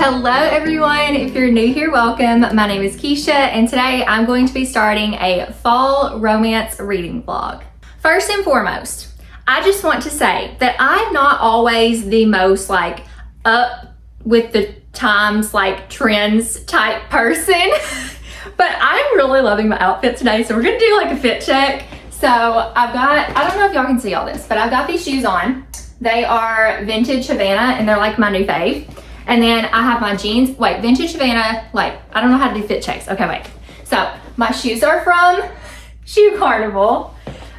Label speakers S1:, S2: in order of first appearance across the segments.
S1: Hello everyone, if you're new here, welcome. My name is Keisha and today I'm going to be starting a fall romance reading vlog. First and foremost, I just want to say that I'm not always the most up with the times trends type person, but I'm really loving my outfit today, so we're gonna do a fit check. So I've got, I don't know if y'all can see all this, but I've got these shoes on. They are vintage Havana and they're my new fave. And then I have my jeans, vintage Havana, I don't know how to do fit checks. Okay, wait. So my shoes are from Shoe Carnival.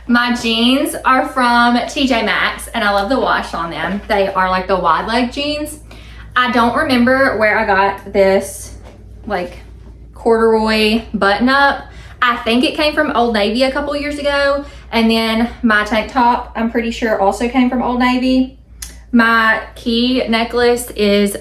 S1: My jeans are from TJ Maxx and I love the wash on them. They are the wide leg jeans. I don't remember where I got this corduroy button up. I think it came from Old Navy a couple years ago. And then my tank top, I'm pretty sure also came from Old Navy. My key necklace is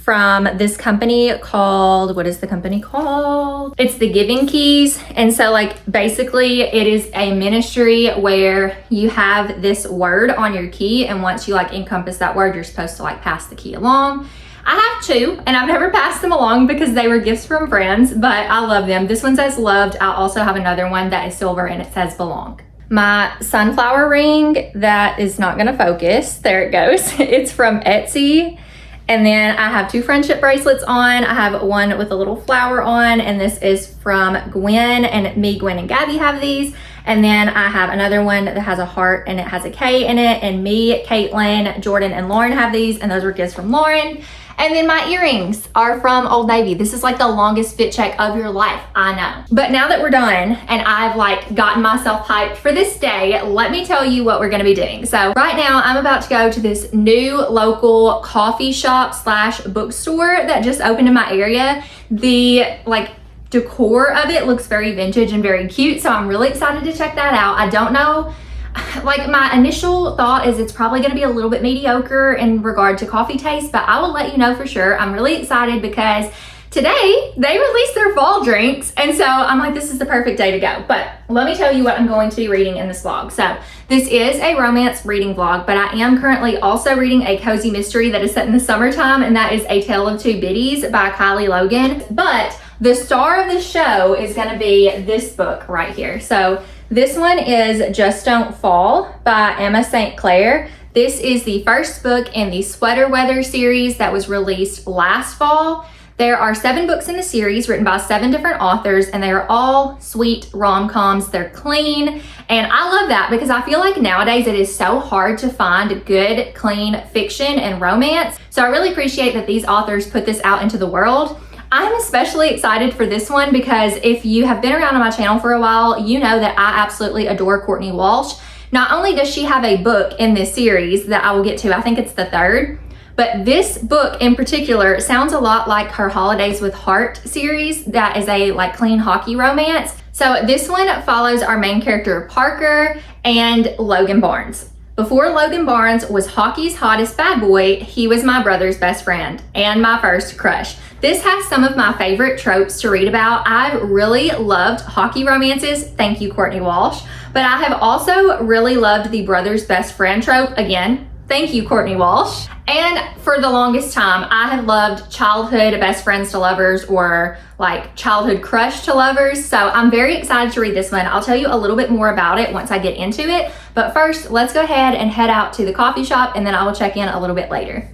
S1: from this company called, what is the company called? It's the Giving Keys. And so basically it is a ministry where you have this word on your key, and once you encompass that word, you're supposed to pass the key along. I have two and I've never passed them along because they were gifts from friends, but I love them. This one says loved. I also have another one that is silver and it says belong. My sunflower ring that is not gonna focus, there it goes. It's from Etsy. And then I have two friendship bracelets on. I have one with a little flower on, and this is from Gwen, and me, Gwen, and Gabby have these. And then I have another one that has a heart and it has a K in it, and me, Caitlin, Jordan, and Lauren have these, and those were gifts from Lauren. And then my earrings are from Old Navy. This is the longest fit check of your life, I know. But now that we're done and I've gotten myself hyped for this day, let me tell you what we're gonna be doing. So right now I'm about to go to this new local coffee shop slash bookstore that just opened in my area. The decor of it looks very vintage and very cute, so I'm really excited to check that out. I don't know, my initial thought is it's probably going to be a little bit mediocre in regard to coffee taste, but I will let you know for sure. I'm really excited because today they released their fall drinks, and so I'm this is the perfect day to go. But let me tell you what I'm going to be reading in this vlog. So this is a romance reading vlog, but I am currently also reading a cozy mystery that is set in the summertime, and that is A Tale of Two Biddies by Kylie Logan. But the star of the show is going to be this book right here. So this one is Just Don't Fall by Emma St. Clair. This is the first book in the Sweater Weather series that was released last fall. There are 7 books in the series written by 7 different authors, and they are all sweet rom-coms. They're clean, and I love that because I feel nowadays it is so hard to find good, clean fiction and romance. So I really appreciate that these authors put this out into the world. I'm especially excited for this one because if you have been around on my channel for a while, you know that I absolutely adore Courtney Walsh. Not only does she have a book in this series that I will get to, I think it's the 3rd, but this book in particular sounds a lot like her Holidays with Heart series that is a clean hockey romance. So this one follows our main character Parker and Logan Barnes. Before Logan Barnes was hockey's hottest bad boy, he was my brother's best friend and my first crush. This has some of my favorite tropes to read about. I've really loved hockey romances, thank you Courtney Walsh, but I have also really loved the brother's best friend trope, again, thank you Courtney Walsh. And for the longest time, I have loved childhood best friends to lovers, or childhood crush to lovers. So I'm very excited to read this one. I'll tell you a little bit more about it once I get into it. But first, let's go ahead and head out to the coffee shop, and then I will check in a little bit later.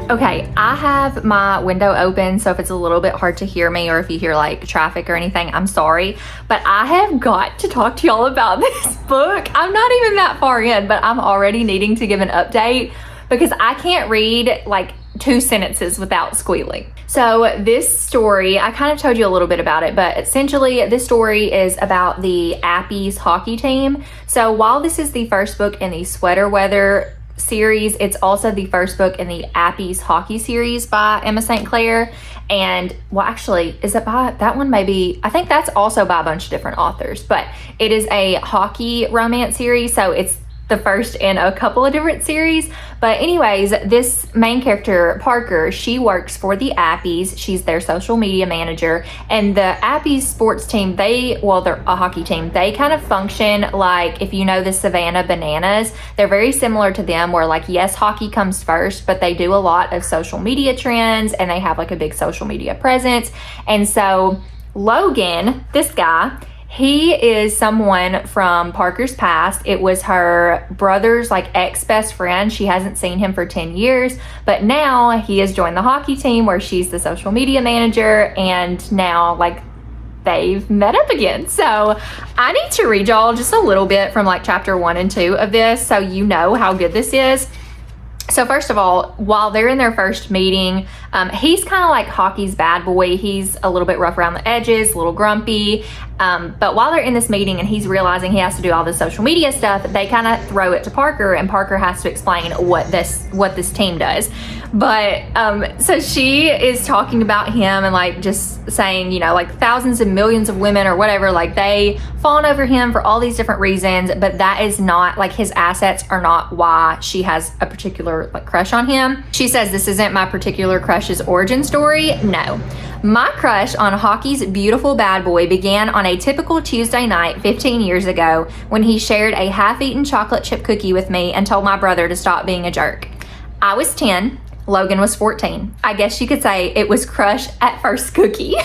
S1: Okay, I have my window open, so if it's a little bit hard to hear me or if you hear like traffic or anything, I'm sorry. But I have got to talk to y'all about this book. I'm not even that far in, but I'm already needing to give an update because I can't read like 2 sentences without squealing. So this story, I kind of told you a little bit about it, but essentially this story is about the Appies hockey team. So while this is the first book in the Sweater Weather series, it's also the first book in the Appies hockey series by Emma St. Clair. And well, actually, is it by that one? Maybe, I think that's also by a bunch of different authors, but it is a hockey romance series. So it's the first in a couple of different series. But anyways, this main character, Parker, she works for the Appies. She's their social media manager. And the Appies sports team, they're a hockey team. They kind of function like, if you know the Savannah Bananas, they're very similar to them where like, yes, hockey comes first, but they do a lot of social media trends and they have like a big social media presence. And so Logan, this guy, he is someone from Parker's past. It was her brother's like ex-best friend. She hasn't seen him for 10 years, but now he has joined the hockey team where she's the social media manager, and now like they've met up again. So I need to read y'all just a little bit from like chapter 1 and 2 of this so you know how good this is. So first of all, while they're in their first meeting, he's kind of like hockey's bad boy. He's a little bit rough around the edges, a little grumpy. But while they're in this meeting and he's realizing he has to do all this social media stuff, they kind of throw it to Parker, and Parker has to explain what this team does. But so she is talking about him and like just saying, you know, like thousands and millions of women or whatever, like they fawn over him for all these different reasons, but that is not like his assets are not why she has a particular like crush on him. She says, this isn't my particular crush's origin story. No. My crush on hockey's beautiful bad boy began on a typical Tuesday night 15 years ago when he shared a half-eaten chocolate chip cookie with me and told my brother to stop being a jerk. I was 10, Logan was 14. I guess you could say it was crush at first cookie.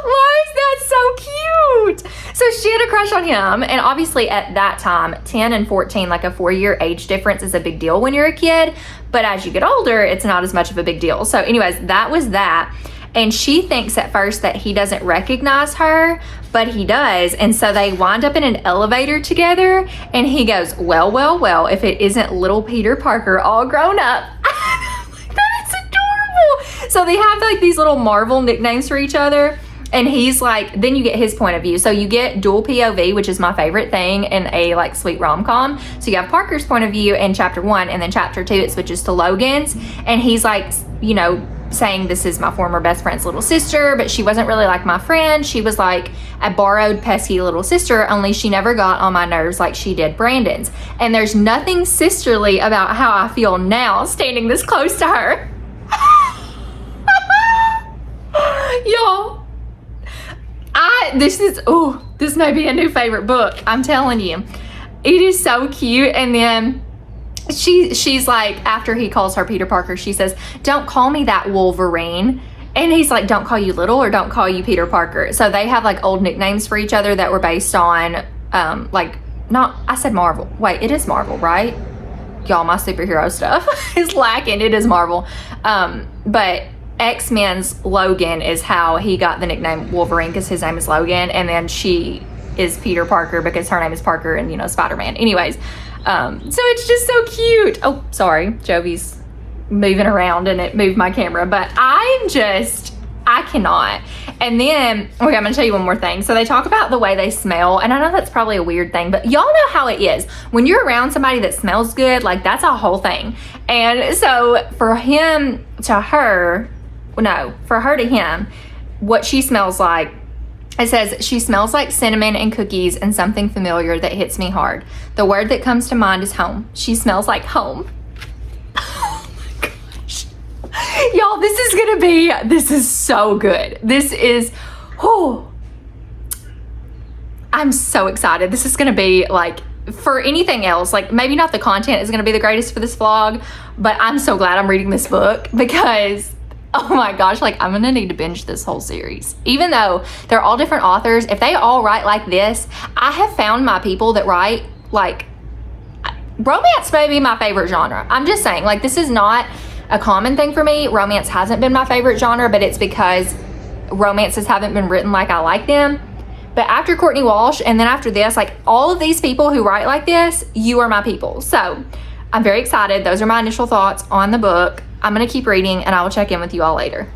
S1: Why is that so cute? So she had a crush on him, and obviously at that time, 10 and 14, like a 4-year age difference is a big deal when you're a kid, but as you get older, it's not as much of a big deal. So anyways, that was that. And she thinks at first that he doesn't recognize her, but he does. And so they wind up in an elevator together, and he goes, well, if it isn't little Peter Parker all grown up. That is adorable. So they have like these little Marvel nicknames for each other. And he's like, then you get his point of view. So you get dual POV, which is my favorite thing in a like sweet rom-com. So you have Parker's point of view in chapter 1, and then chapter 2, it switches to Logan's. And he's like, you know, saying this is my former best friend's little sister, but she wasn't really like my friend. She was like a borrowed, pesky little sister, only she never got on my nerves like she did Brandon's. And there's nothing sisterly about how I feel now standing this close to her. Y'all. This may be a new favorite book. I'm telling you, it is so cute. And then she's like, after he calls her Peter Parker, she says, "Don't call me that, Wolverine." And he's like, "Don't call you little, or don't call you Peter Parker." So they have like old nicknames for each other that were based on I said Marvel. Wait, it is Marvel, right? Y'all, my superhero stuff is lacking. It is Marvel. But X-Men's Logan is how he got the nickname Wolverine, because his name is Logan, and then she is Peter Parker because her name is Parker and, you know, Spider-Man. Anyways, so it's just so cute. Oh, sorry, Jovi's moving around and it moved my camera, but I cannot. And then, okay, I'm gonna tell you one more thing. So they talk about the way they smell, and I know that's probably a weird thing, but y'all know how it is. When you're around somebody that smells good, like that's a whole thing. And so for him to her, for her to him, what she smells like, it says, "She smells like cinnamon and cookies and something familiar that hits me hard. The word that comes to mind is home. She smells like home." Oh my gosh. Y'all, this is so good. This is, I'm so excited. This is gonna be like, for anything else, like maybe not the content is gonna be the greatest for this vlog, but I'm so glad I'm reading this book because, oh my gosh, like I'm gonna need to binge this whole series. Even though they're all different authors, if they all write like this, I have found my people that write like, romance may be my favorite genre. I'm just saying, like, this is not a common thing for me. Romance hasn't been my favorite genre, but it's because romances haven't been written like I like them. But after Courtney Walsh and then after this, like, all of these people who write like this, you are my people. So I'm very excited. Those are my initial thoughts on the book. I'm going to keep reading and I will check in with you all later.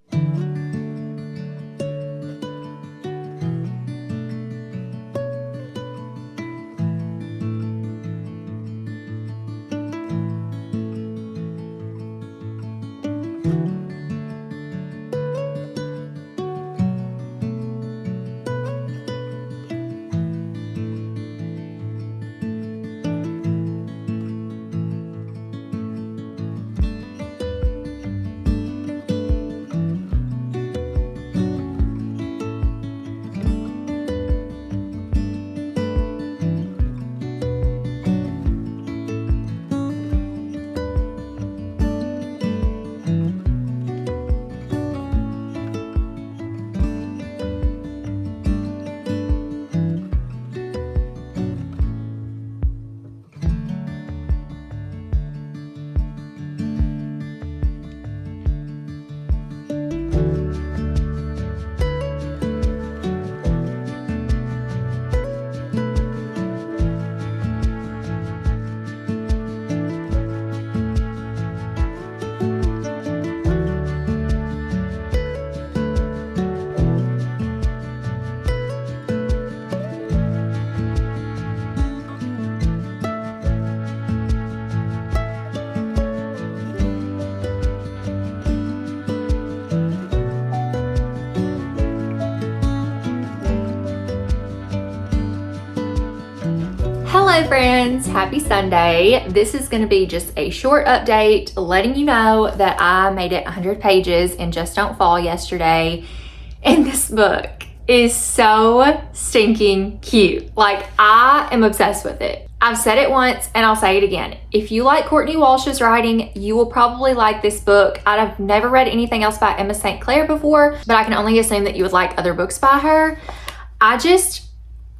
S1: Hello friends, happy Sunday. This is going to be just a short update letting you know that I made it 100 pages in Just Don't Fall yesterday. And this book is so stinking cute. Like, I am obsessed with it. I've said it once and I'll say it again. If you like Courtney Walsh's writing, you will probably like this book. I've never read anything else by Emma St. Clair before, but I can only assume that you would like other books by her.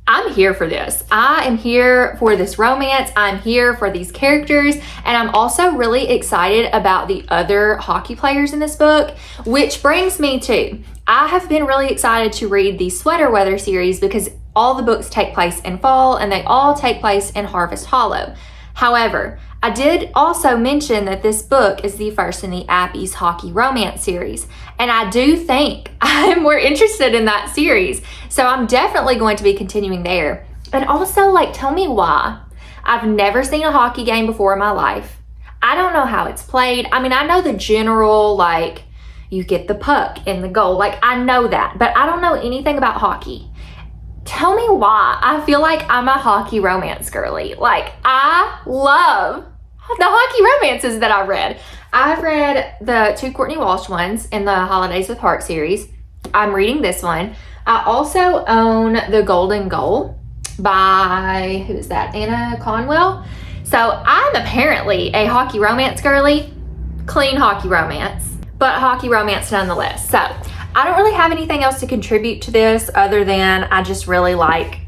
S1: I'm here for this. I am here for this romance. I'm here for these characters. And I'm also really excited about the other hockey players in this book, which brings me to, I have been really excited to read the Sweater Weather series because all the books take place in fall and they all take place in Harvest Hollow. However, I did also mention that this book is the first in the Appy's Hockey Romance series, and I do think I'm more interested in that series, so I'm definitely going to be continuing there. And also, like, tell me why. I've never seen a hockey game before in my life. I don't know how it's played. I mean, I know the general, like, you get the puck in the goal, like, I know that, but I don't know anything about hockey. Tell me why I feel like I'm a hockey romance girly. Like, I love the hockey romances that I've read. I've read the 2 Courtney Walsh ones in the Holidays with Heart series. I'm reading this one. I also own The Golden Goal by, who is that? Anna Conwell. So I'm apparently a hockey romance girly, clean hockey romance, but hockey romance nonetheless. So I don't really have anything else to contribute to this other than I just really like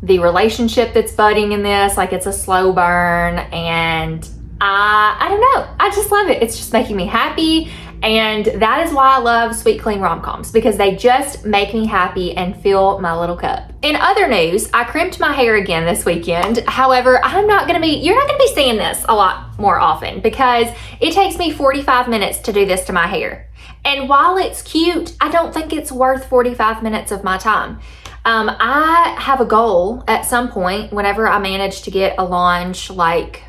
S1: the relationship that's budding in this. Like, it's a slow burn and I don't know. I just love it. It's just making me happy. And that is why I love sweet, clean rom-coms, because they just make me happy and fill my little cup. In other news, I crimped my hair again this weekend. However, you're not gonna be seeing this a lot more often because it takes me 45 minutes to do this to my hair. And while it's cute, I don't think it's worth 45 minutes of my time. I have a goal at some point whenever I manage to get a longe, like,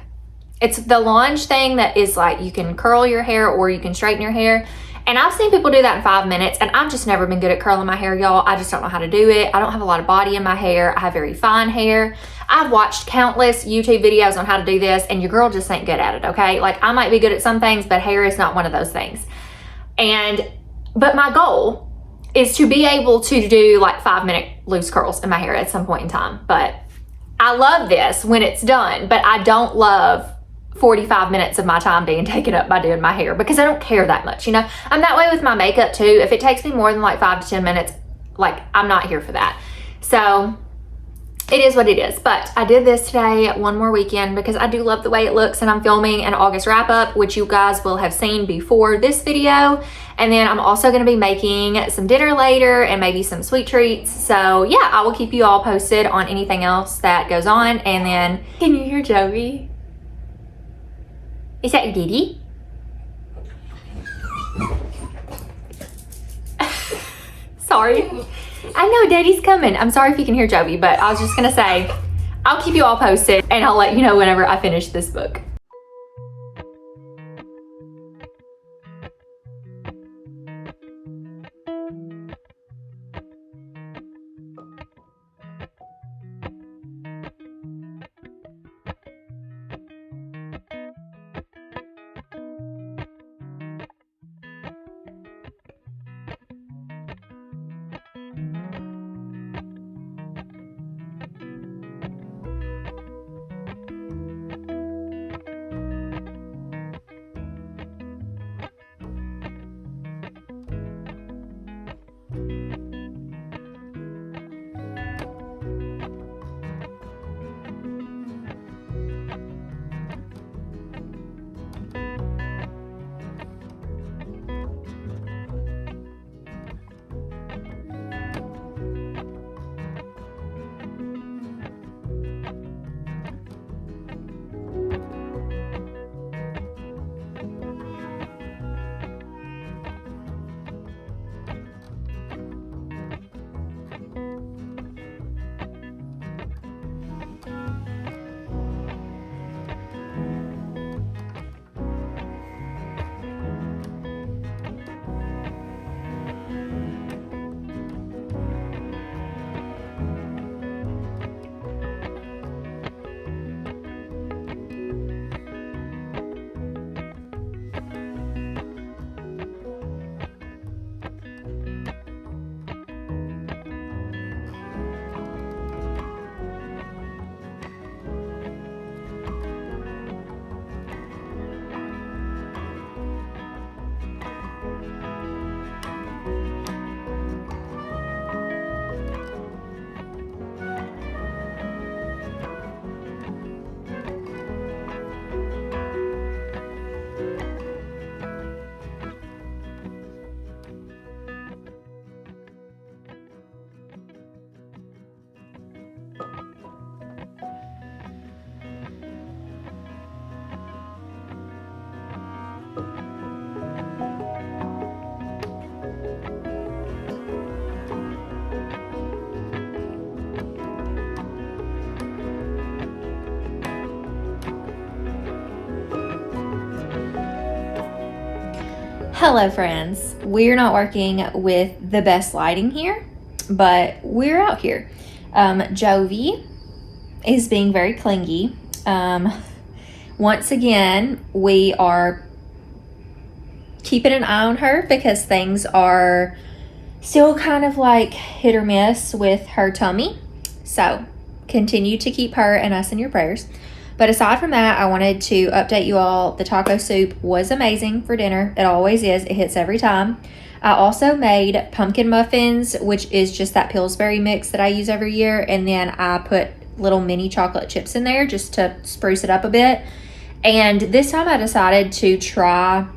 S1: it's the longe thing that is like you can curl your hair or you can straighten your hair. And I've seen people do that in 5 minutes, and I've just never been good at curling my hair, y'all. I just don't know how to do it. I don't have a lot of body in my hair. I have very fine hair. I've watched countless YouTube videos on how to do this, and your girl just ain't good at it, okay? Like, I might be good at some things, but hair is not one of those things. But my goal is to be able to do like 5-minute loose curls in my hair at some point in time. But I love this when it's done, but I don't love 45 minutes of my time being taken up by doing my hair because I don't care that much, you know? I'm that way with my makeup too. If it takes me more than like 5 to 10 minutes, like, I'm not here for that. So it is what it is. But I did this today, one more weekend, because I do love the way it looks, and I'm filming an August wrap up, which you guys will have seen before this video. And then I'm also gonna be making some dinner later and maybe some sweet treats. So yeah, I will keep you all posted on anything else that goes on. And then, can you hear Jovi? Is that your Diddy? Sorry. I know Daddy's coming. I'm sorry if you can hear Jovi, but I was just gonna say, I'll keep you all posted and I'll let you know whenever I finish this book. Hello friends, we're not working with the best lighting here, but we're out here. Jovi is being very clingy. Once again, we are keeping an eye on her because things are still kind of like hit or miss with her tummy. So continue to keep her and us in your prayers. But aside from that, I wanted to update you all. The taco soup was amazing for dinner. It always is. It hits every time. I also made pumpkin muffins, which is just that Pillsbury mix that I use every year. And then I put little mini chocolate chips in there just to spruce it up a bit. And this time I decided to try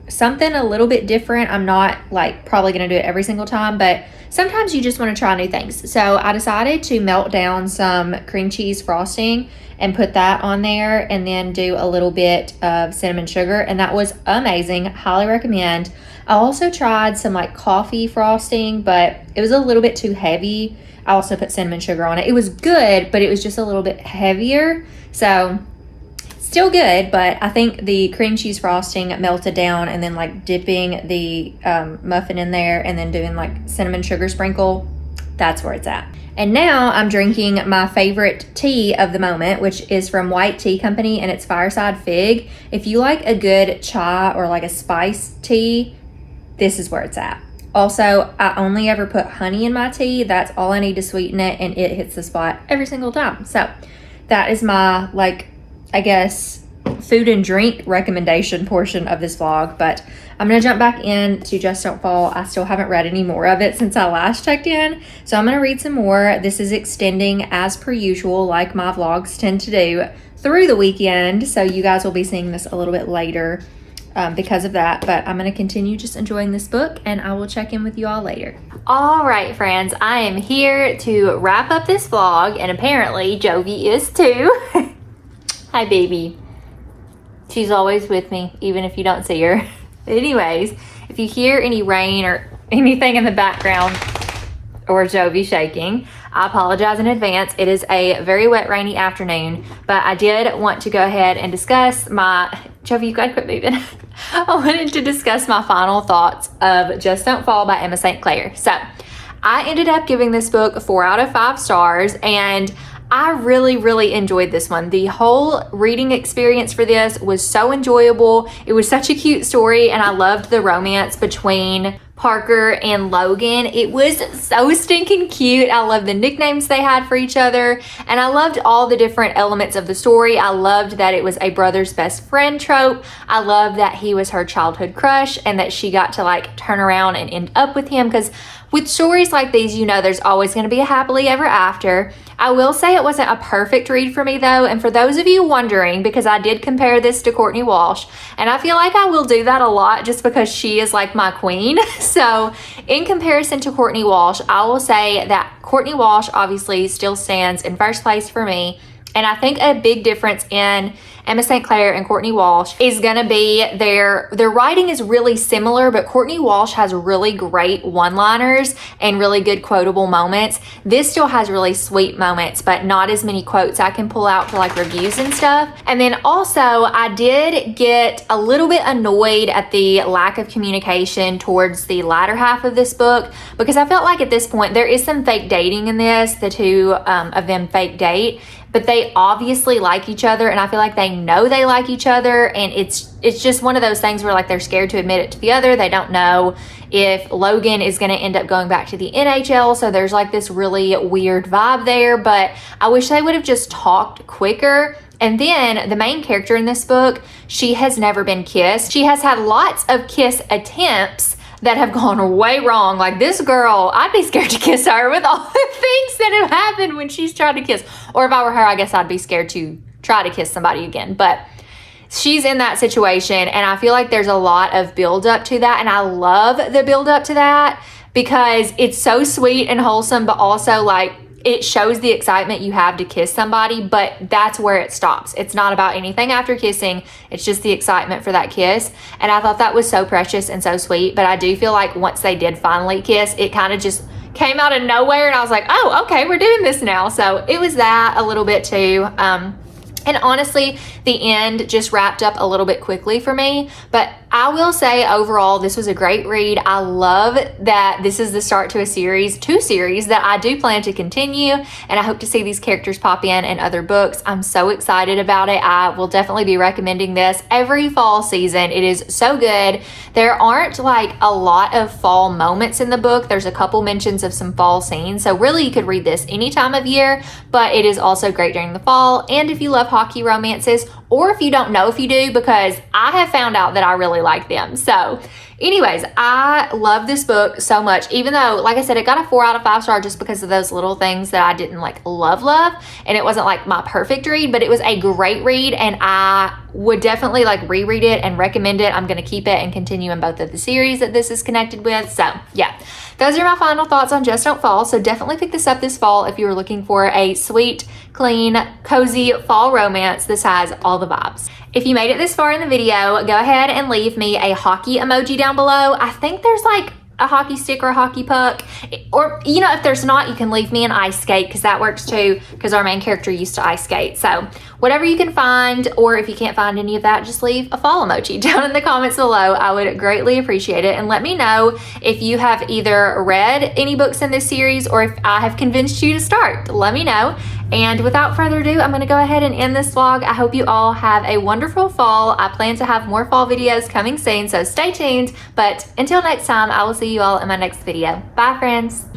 S1: something a little bit different. I'm not like probably going to do it every single time, but sometimes you just want to try new things. So I decided to melt down some cream cheese frosting and put that on there, and then do a little bit of cinnamon sugar, and that was amazing. Highly recommend. I also tried some like coffee frosting, but it was a little bit too heavy. I also put cinnamon sugar on it. It was good, but it was just a little bit heavier. So still good, but I think the cream cheese frosting melted down, and then like dipping the muffin in there and then doing like cinnamon sugar sprinkle, that's where it's at. And now I'm drinking my favorite tea of the moment, which is from White Tea Company, and it's Fireside Fig. If you like a good chai or like a spice tea, this is where it's at. Also, I only ever put honey in my tea. That's all I need to sweeten it, and it hits the spot every single time. So that is my, like, I guess, food and drink recommendation portion of this vlog. But I'm going to jump back in to Just Don't Fall. I still haven't read any more of it since I last checked in. So I'm going to read some more. This is extending as per usual, like my vlogs tend to do, through the weekend. So you guys will be seeing this a little bit later because of that. But I'm going to continue just enjoying this book, and I will check in with you all later. All right, friends, I am here to wrap up this vlog, and apparently Jovi is too. Hi, baby. She's always with me, even if you don't see her. Anyways, if you hear any rain or anything in the background or Jovi shaking, I apologize in advance. It is a very wet, rainy afternoon, but I did want to go ahead and discuss my... Jovi, you gotta quit moving. I wanted to discuss my final thoughts of Just Don't Fall by Emma St. Clair. So, I ended up giving this book 4 out of 5 stars, and I really enjoyed this one. The whole reading experience for this was so enjoyable. It was such a cute story, and I loved the romance between Parker and Logan. It was so stinking cute. I loved the nicknames they had for each other, and I loved all the different elements of the story. I loved that it was a brother's best friend trope. I loved that he was her childhood crush and that she got to like turn around and end up with him, because with stories like these, you know, there's always going to be a happily ever after. I will say it wasn't a perfect read for me though, and for those of you wondering, because I did compare this to Courtney Walsh, and I feel like I will do that a lot just because she is like my queen. So in comparison to Courtney Walsh, I will say that Courtney Walsh obviously still stands in first place for me. And I think a big difference in Emma St. Clair and Courtney Walsh is gonna be their writing is really similar, but Courtney Walsh has really great one-liners and really good quotable moments. This still has really sweet moments, but not as many quotes I can pull out for like reviews and stuff. And then also, I did get a little bit annoyed at the lack of communication towards the latter half of this book, because I felt like at this point there is some fake dating in this. The two of them fake date, but they obviously like each other, and I feel like they know they like each other, and it's just one of those things where like they're scared to admit it to the other. They don't know if Logan is going to end up going back to the NHL, so there's like this really weird vibe there, but I wish they would have just talked quicker. And then the main character in this book, she has never been kissed. She has had lots of kiss attempts that have gone way wrong. Like this girl, I'd be scared to kiss her with all the things that have happened when she's tried to kiss. Or if I were her, I guess I'd be scared to try to kiss somebody again. But she's in that situation, and I feel like there's a lot of build up to that, and I love the build up to that because it's so sweet and wholesome, but also like it shows the excitement you have to kiss somebody, but that's where it stops. It's not about anything after kissing. It's just the excitement for that kiss. And I thought that was so precious and so sweet. But I do feel like once they did finally kiss, it kind of just came out of nowhere. And I was like, oh, okay, we're doing this now. So it was that a little bit too. And honestly, the end just wrapped up a little bit quickly for me. But I will say overall, this was a great read. I love that this is the start to a series, 2 series that I do plan to continue. And I hope to see these characters pop in other books. I'm so excited about it. I will definitely be recommending this every fall season. It is so good. There aren't like a lot of fall moments in the book. There's a couple mentions of some fall scenes. So really you could read this any time of year, but it is also great during the fall. And if you love hockey romances, or if you don't know if you do, because I have found out that I really like them. So anyways, I love this book so much, even though, like I said, it got a 4 out of 5 star just because of those little things that I didn't like love, and it wasn't like my perfect read, but it was a great read, and I would definitely like reread it and recommend it. I'm going to keep it and continue in both of the series that this is connected with. So yeah, those are my final thoughts on Just Don't Fall. So definitely pick this up this fall if you are looking for a sweet, clean, cozy fall romance. This has all the vibes. If you made it this far in the video, go ahead and leave me a hockey emoji down below. I think there's like a hockey stick or a hockey puck, or you know, if there's not, you can leave me an ice skate, because that works too, because our main character used to ice skate. So whatever you can find, or if you can't find any of that, just leave a fall emoji down in the comments below. I would greatly appreciate it, and let me know if you have either read any books in this series or if I have convinced you to start. Let me know. And without further ado, I'm going to go ahead and end this vlog. I hope you all have a wonderful fall. I plan to have more fall videos coming soon, so stay tuned. But until next time, I will see you all in my next video. Bye, friends.